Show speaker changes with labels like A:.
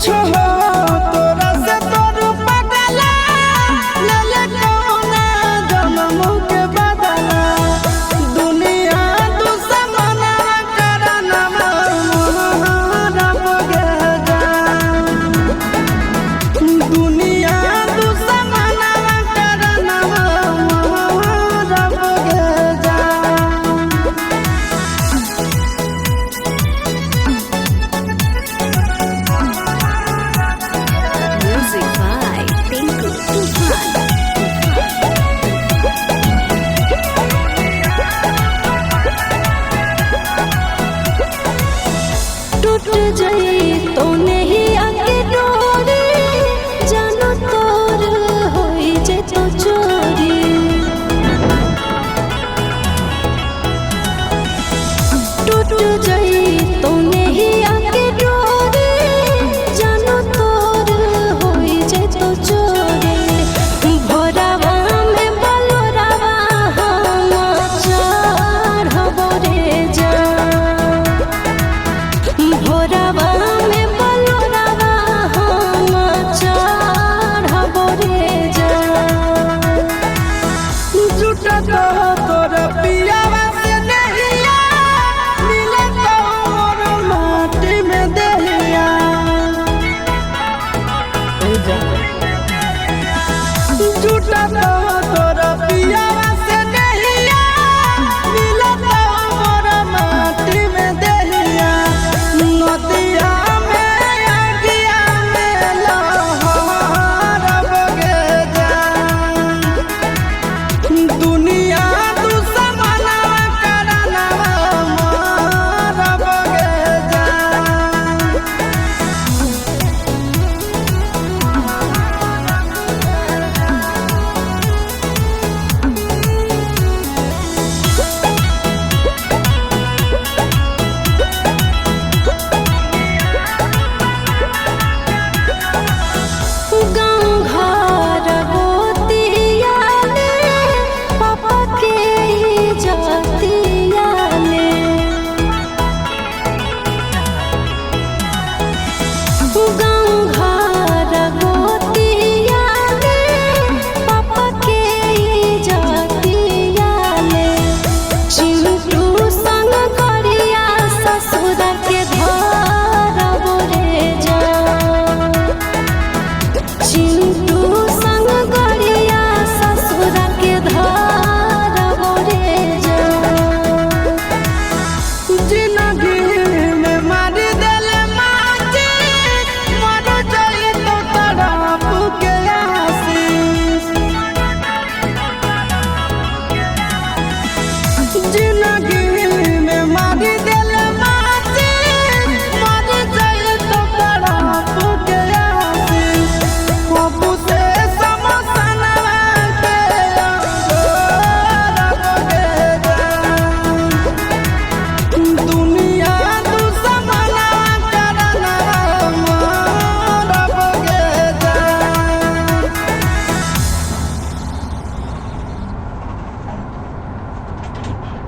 A: कुछ हो तोरा से तोर पगला ले ले कौना जन्म के बदला दुनिया दुश्मना करना रब गे जान दुनिया दुश्मना करना रब गे जान।
B: Music by Tinku Tufan. टूट जाई तो नहीं आके डोरी जानो तोर होई जे तो चोरी टूट जाई तो नहीं आके डोरी जानो तोर होई जे तो चोरी भोरावा में बलोरावा हम चढ़बो रे जा भोरावा